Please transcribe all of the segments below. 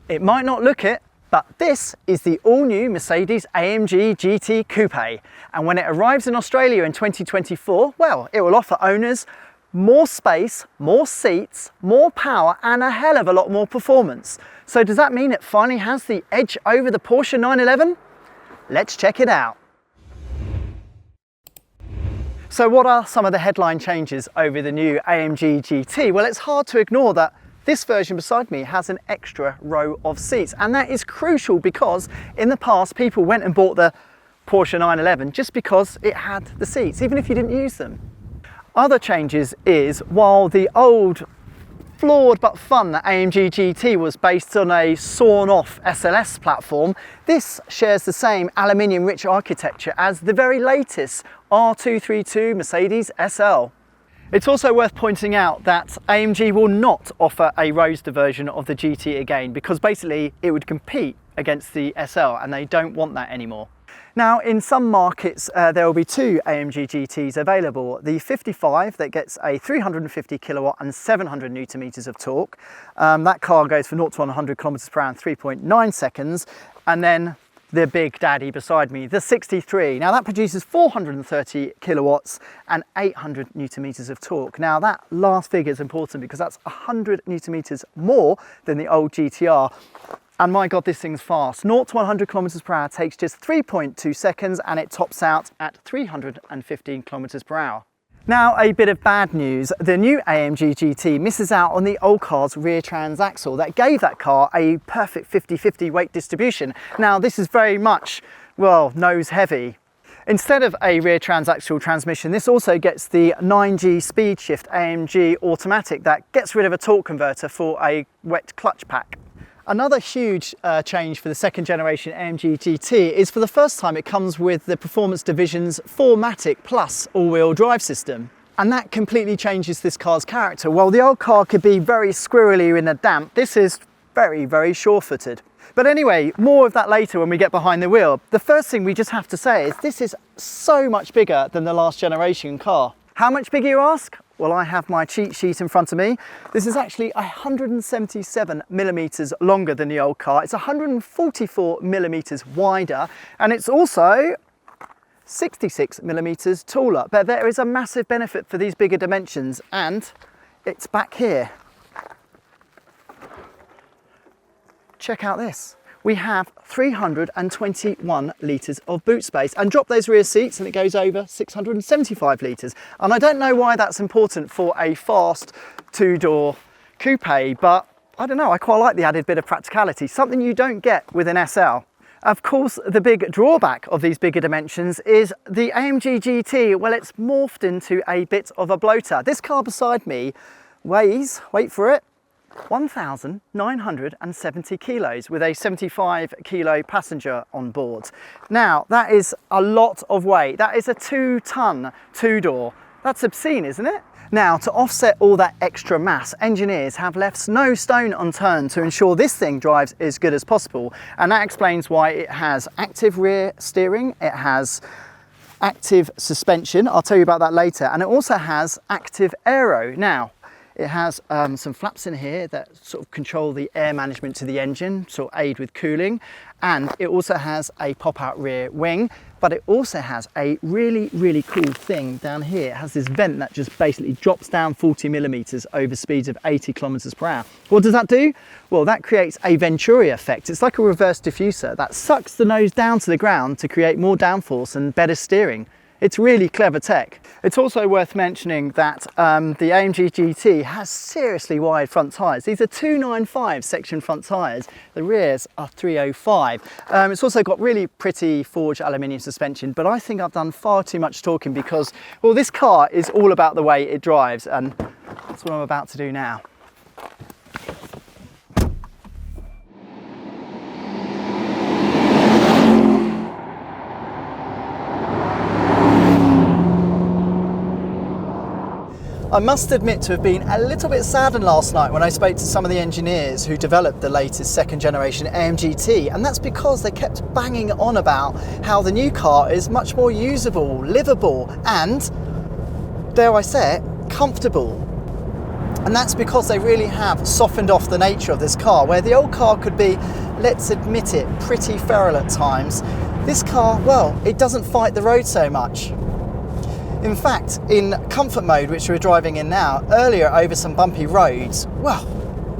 It might not look it, but this is the all-new Mercedes-AMG GT Coupe. And when it arrives in Australia in 2024, well, it will offer owners more space, more seats, more power, and a hell of a lot more performance. So does that mean it finally has the edge over the Porsche 911? Let's check it out. So what are some of the headline changes over the new AMG GT? Well, it's hard to ignore that this version beside me has an extra row of seats, and that is crucial because in the past people went and bought the Porsche 911 just because it had the seats, even if you didn't use them. Other changes is, while the old flawed but fun AMG GT was based on a sawn-off SLS platform, this shares the same aluminium-rich architecture as the very latest R232 Mercedes SL. It's also worth pointing out that AMG will not offer a Roadster version of the GT again, because basically it would compete against the SL and they don't want that anymore. Now, in some markets, there will be two AMG GTs available. The 55 that gets a 350 kilowatt and 700 Newton meters of torque. That car goes from 0 to 100 kilometers per hour in 3.9 seconds. And then the big daddy beside me, the 63. Now that produces 430 kilowatts and 800 Newton meters of torque. Now that last figure is important because that's 100 Newton meters more than the old GTR. And my God, this thing's fast. 0 to 100 kilometers per hour takes just 3.2 seconds and it tops out at 315 kilometers per hour. Now, a bit of bad news. The new AMG GT misses out on the old car's rear transaxle that gave that car a perfect 50-50 weight distribution. Now, this is very much, well, nose heavy. Instead of a rear transaxle transmission, this also gets the 9G speed shift AMG automatic that gets rid of a torque converter for a wet clutch pack. Another huge change for the second generation AMG GT is, for the first time, it comes with the Performance Division's 4MATIC Plus all-wheel drive system. And that completely changes this car's character. While the old car could be very squirrely in the damp, this is very, very sure-footed. But anyway, more of that later when we get behind the wheel. The first thing we just have to say is this is so much bigger than the last generation car. How much bigger, you ask? Well, I have my cheat sheet in front of me. This is actually 177 millimeters longer than the old car. It's 144 millimeters wider, and it's also 66 millimeters taller. But there is a massive benefit for these bigger dimensions, and it's back here. Check out this. We have 321 litres of boot space, and drop those rear seats and it goes over 675 litres. And I don't know why that's important for a fast two-door coupe, but I don't know, I quite like the added bit of practicality, something you don't get with an SL. Of course, the big drawback of these bigger dimensions is the AMG GT, well, it's morphed into a bit of a bloater. This car beside me weighs, wait for it, 1,970 kilos with a 75 kilo passenger on board. Now, that is a lot of weight. That is a 2-ton two-door. That's obscene, isn't it? Now, to offset all that extra mass, engineers have left no stone unturned to ensure this thing drives as good as possible. And that explains why it has active rear steering, it has active suspension, I'll tell you about that later, and it also has active aero. Now, it has some flaps in here that sort of control the air management to the engine, sort of aid with cooling. And it also has a pop-out rear wing, but it also has a really, really cool thing down here. It has this vent that just basically drops down 40 millimeters over speeds of 80 kilometers per hour. What does that do? Well, that creates a Venturi effect. It's like a reverse diffuser that sucks the nose down to the ground to create more downforce and better steering. It's really clever tech. It's also worth mentioning that the AMG GT has seriously wide front tyres. These are 295 section front tyres. The rears are 305. It's also got really pretty forged aluminium suspension, but I think I've done far too much talking because, well, this car is all about the way it drives, and that's what I'm about to do now. I must admit to have been a little bit saddened last night when I spoke to some of the engineers who developed the latest second generation AMG GT, and that's because they kept banging on about how the new car is much more usable, livable, and, dare I say it, comfortable. And that's because they really have softened off the nature of this car. Where the old car could be, let's admit it, pretty feral at times, this car, well, it doesn't fight the road so much. In fact, in comfort mode, which we're driving in now, earlier over some bumpy roads, well,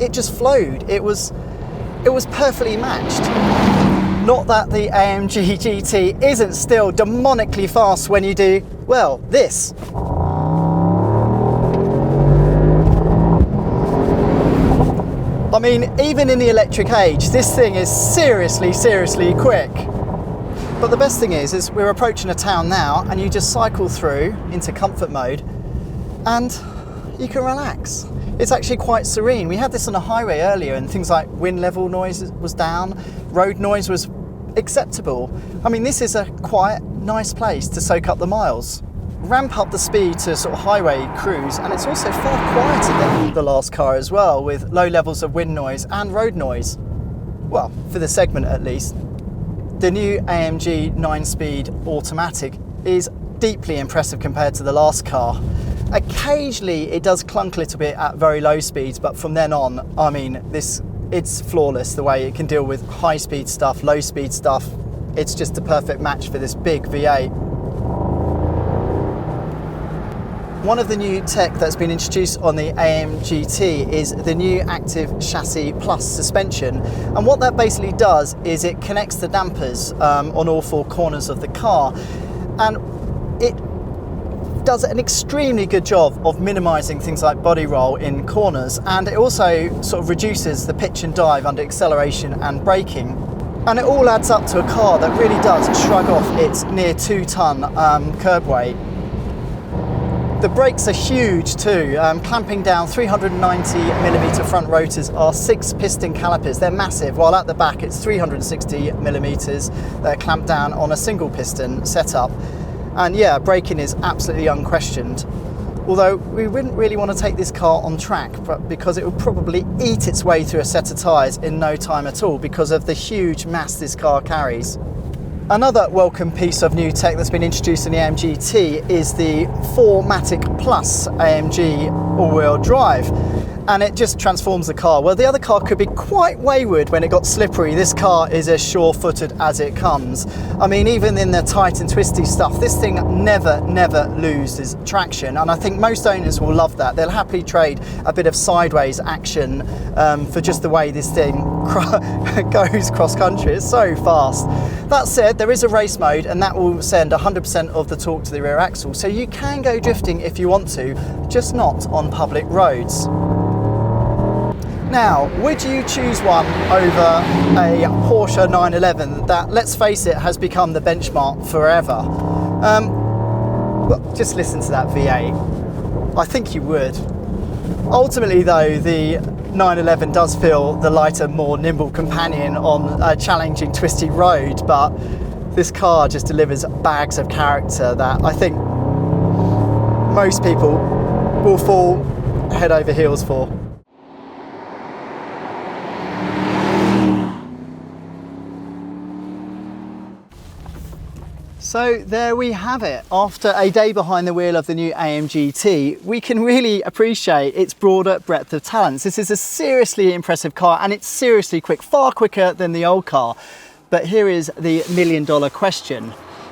it just flowed. It was perfectly matched. Not that the AMG GT isn't still demonically fast when you do, well, this. I mean, even in the electric age, this thing is seriously, seriously quick. But the best thing is we're approaching a town now, and you just cycle through into comfort mode and you can relax. It's actually quite serene. We had this on a highway earlier and things like wind level noise was down, road noise was acceptable. I mean, this is a quiet, nice place to soak up the miles. Ramp up the speed to sort of highway cruise, and it's also far quieter than the last car as well, with low levels of wind noise and road noise. Well, for the segment at least. The new AMG 9-speed automatic is deeply impressive compared to the last car. Occasionally it does clunk a little bit at very low speeds, but from then on, I mean, it's flawless the way it can deal with high speed stuff, low speed stuff. It's just a perfect match for this big V8. One of the new tech that's been introduced on the AMG GT is the new Active Chassis Plus suspension. And what that basically does is it connects the dampers on all four corners of the car. And it does an extremely good job of minimizing things like body roll in corners. And it also sort of reduces the pitch and dive under acceleration and braking. And it all adds up to a car that really does shrug off its near 2-ton curb weight. The brakes are huge too, clamping down 390mm front rotors are 6-piston calipers. They're massive, while at the back it's 360mm. They're clamped down on a single piston setup. And yeah, braking is absolutely unquestioned. Although we wouldn't really want to take this car on track, because it would probably eat its way through a set of tyres in no time at all because of the huge mass this car carries. Another welcome piece of new tech that's been introduced in the AMG GT is the 4MATIC Plus AMG all-wheel drive, and it just transforms the car. Well, the other car could be quite wayward when it got slippery. This car is as sure-footed as it comes. I mean, even in the tight and twisty stuff, this thing never loses traction, and I think most owners will love that. They'll happily trade a bit of sideways action for just the way this thing goes cross-country. It's so fast. That said, there is a race mode, and that will send 100% of the torque to the rear axle, so you can go drifting if you want to, just not on public roads. Now, would you choose one over a Porsche 911 that, let's face it, has become the benchmark forever? Well, just listen to that V8. I think you would. Ultimately though, the 911 does feel the lighter, more nimble companion on a challenging, twisty road, but this car just delivers bags of character that I think most people will fall head over heels for. So there we have it. After a day behind the wheel of the new AMG GT, we can really appreciate its broader breadth of talents. This is a seriously impressive car, and it's seriously quick, far quicker than the old car. But here is the million-dollar question.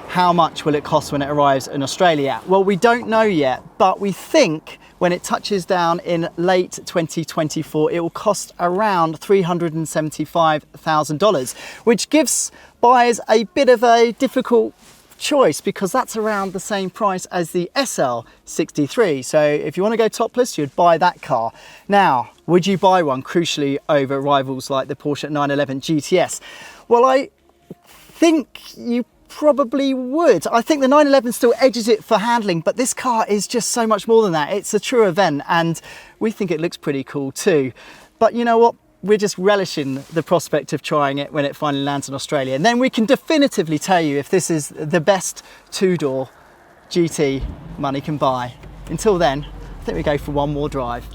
How much will it cost when it arrives in Australia? Well, we don't know yet, but we think when it touches down in late 2024, it will cost around $375,000, which gives buyers a bit of a difficult choice, because that's around the same price as the SL63. So if you want to go topless, you'd buy that car. Now, would you buy one, crucially, over rivals like the Porsche 911 GTS? Well, I think you probably would. I think the 911 still edges it for handling, but this car is just so much more than that. It's a true event, and we think it looks pretty cool too. But you know what? We're just relishing the prospect of trying it when it finally lands in Australia. And then we can definitively tell you if this is the best two-door GT money can buy. Until then, I think we go for one more drive.